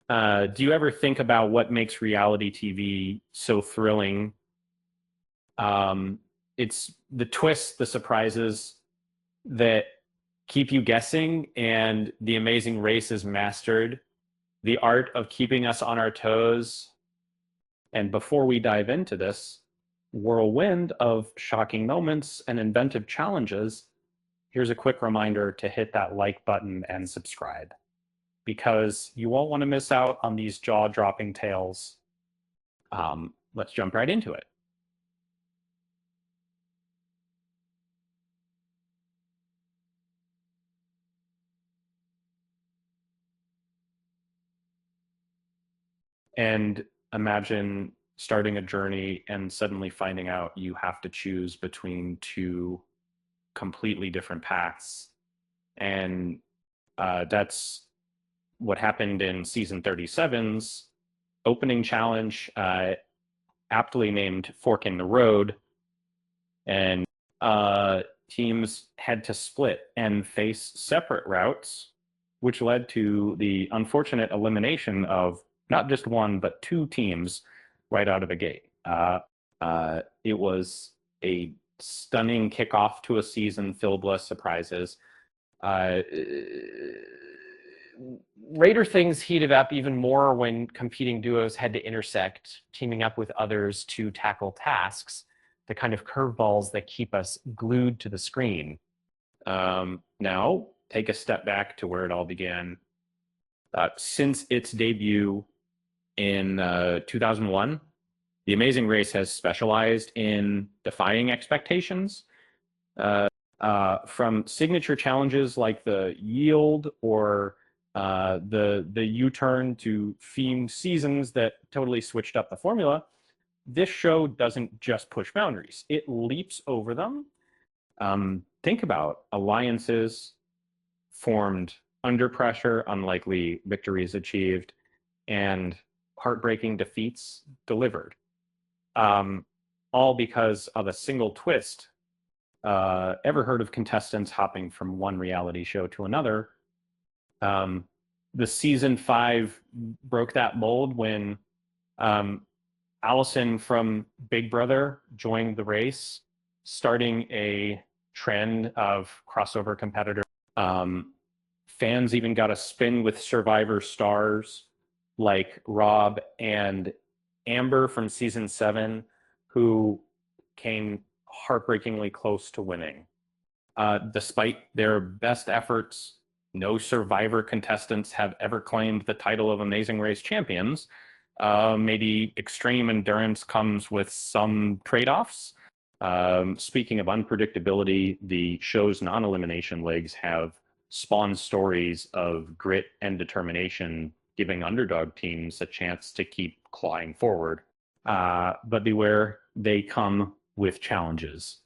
Do you ever think about what makes reality TV so thrilling? Um, it's the twists, the surprises that keep you guessing, and the amazing race is mastered, the art of keeping us on our toes. And before we dive into this whirlwind of shocking moments and inventive challenges, here's a quick reminder to hit that like button and subscribe because you won't want to miss out on these jaw dropping tales. Let's jump right into it. And imagine starting a journey and suddenly finding out you have to choose between two completely different paths. And that's what happened in season 37's opening challenge, aptly named Fork in the Road. And teams had to split and face separate routes, which led to the unfortunate elimination of not just one, but two teams right out of the gate. It was a stunning kickoff to a season filled with surprises. Uh, Raider things heated up even more when competing duos had to intersect, teaming up with others to tackle tasks, the kind of curveballs that keep us glued to the screen. now, take a step back to where it all began. Since its debut in 2001, The Amazing Race has specialized in defying expectations. From signature challenges like the yield or the U-turn to themed seasons that totally switched up the formula, this show doesn't just push boundaries; it leaps over them. Think about alliances formed under pressure, unlikely victories achieved, and heartbreaking defeats delivered. Um, all because of a single twist. Ever heard of contestants hopping from one reality show to another? Um, the season five broke that mold when um, Allison from Big Brother joined the race, starting a trend of crossover competitors. Um, Fans even got a spin with Survivor stars like Rob and Amber from season seven, who came heartbreakingly close to winning. Despite their best efforts, no Survivor contestants have ever claimed the title of Amazing Race champions. Maybe extreme endurance comes with some trade offs. Speaking of unpredictability, the show's non elimination legs have spawned stories of grit and determination, giving underdog teams a chance to keep clawing forward. But beware, they come with challenges.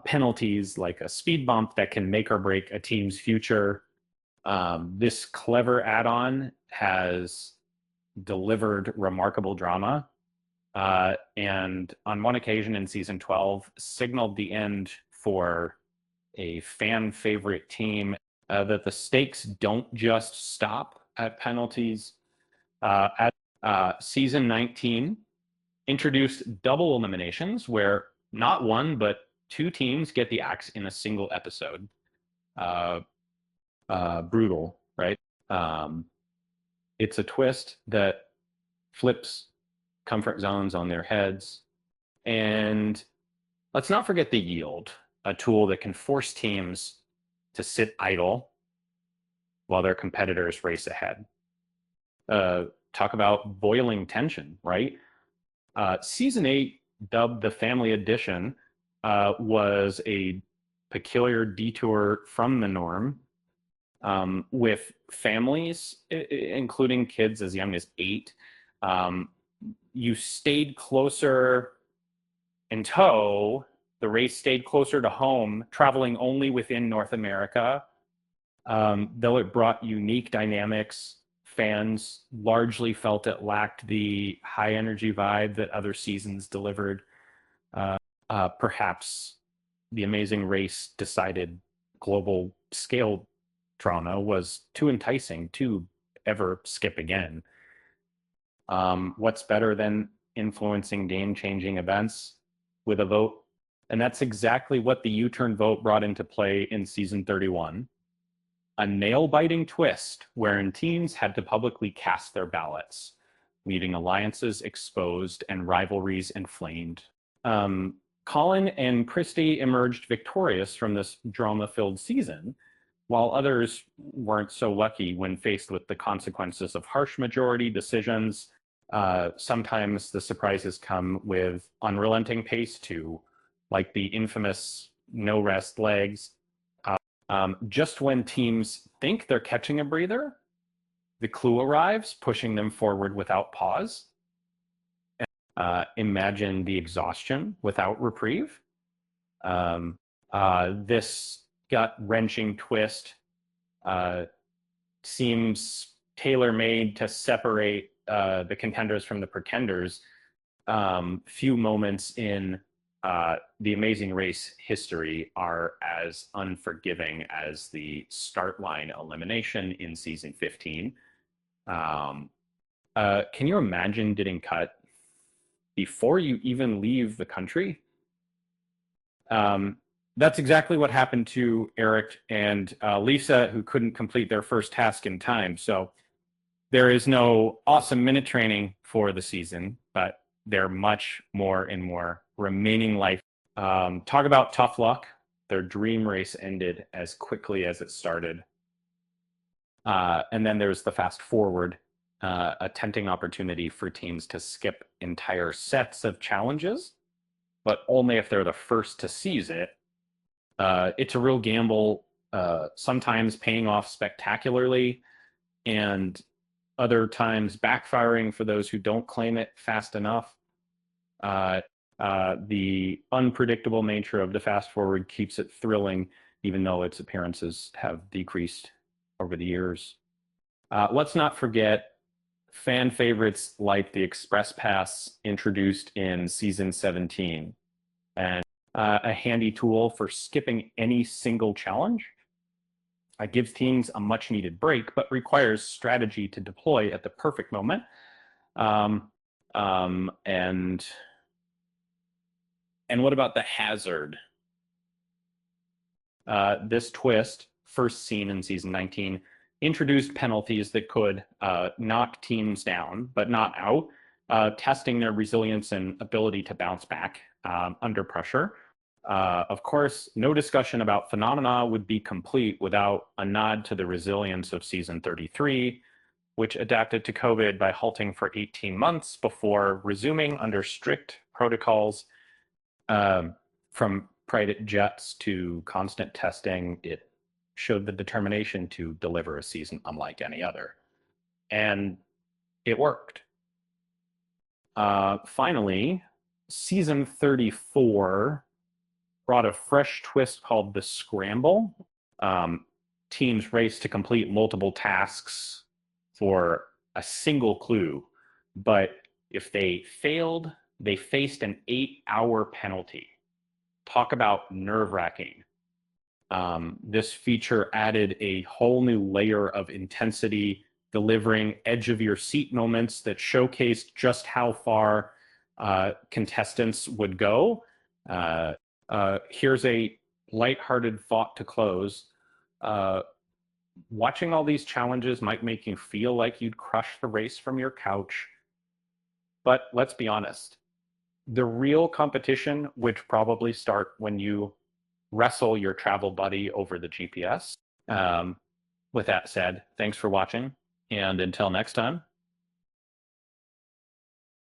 Penalties like a speed bump that can make or break a team's future. This clever add on has delivered remarkable drama. And on one occasion in season 12, signaled the end for a fan favorite team, that the stakes don't just stop at penalties. At season 19, introduced double eliminations where not one, but two teams get the axe in a single episode. Uh, Brutal, right? Um, it's a twist that flips comfort zones on their heads. And let's not forget the yield, a tool that can force teams to sit idle while their competitors race ahead. Talk about boiling tension, right? Season 8, dubbed the Family Edition, was a peculiar detour from the norm, with families, including kids as young as 8. Um, you stayed closer in tow. The race stayed closer to home, traveling only within North America. Though it brought unique dynamics, fans largely felt it lacked the high energy vibe that other seasons delivered. Perhaps The Amazing Race decided global scale drama was too enticing, too ever skip again. What's better than influencing game-changing events with a vote? And that's exactly what the U-turn vote brought into play in season 31. A nail-biting twist wherein teams had to publicly cast their ballots, leaving alliances exposed and rivalries inflamed. Colin and Christy emerged victorious from this drama-filled season, while others weren't so lucky when faced with the consequences of harsh majority decisions. Sometimes the surprises come with unrelenting pace too, like the infamous no rest legs. Just when teams think they're catching a breather, the clue arrives, pushing them forward without pause. Imagine the exhaustion without reprieve. This gut-wrenching twist seems tailor-made to separate the contenders from the pretenders. Few moments in the Amazing Race history are as unforgiving as the start line elimination in season 15. Can you imagine getting cut before you even leave the country? That's exactly what happened to Eric and Lisa, who couldn't complete their first task in time. So there is no awesome minute training for the season, but they're much more and more remaining life. Talk about tough luck. Their dream race ended as quickly as it started. And then there's the fast forward, a tempting opportunity for teams to skip entire sets of challenges, but only if they're the first to seize it. It's a real gamble, sometimes paying off spectacularly, and other times backfiring for those who don't claim it fast enough. The unpredictable nature of the fast forward keeps it thrilling, even though its appearances have decreased over the years. Let's not forget fan favorites like the Express Pass introduced in season 17, and a handy tool for skipping any single challenge. It gives teams a much needed break, but requires strategy to deploy at the perfect moment. And what about the hazard? This twist, first seen in season 19, introduced penalties that could knock teams down, but not out, testing their resilience and ability to bounce back under pressure. Of course, no discussion about Phenomena would be complete without a nod to the resilience of season 33, which adapted to COVID by halting for 18 months before resuming under strict protocols. From private jets to constant testing, it showed the determination to deliver a season unlike any other. And it worked. Finally, season 34 brought a fresh twist called the Scramble. Teams raced to complete multiple tasks for a single clue, but if they failed, they faced an 8-hour penalty. Talk about nerve-wracking. This feature added a whole new layer of intensity, delivering edge-of-your-seat moments that showcased just how far contestants would go. Here's a lighthearted thought to close. Watching all these challenges might make you feel like you'd crush the race from your couch. But let's be honest, the real competition would probably start when you wrestle your travel buddy over the GPS. With that said, thanks for watching, and until next time,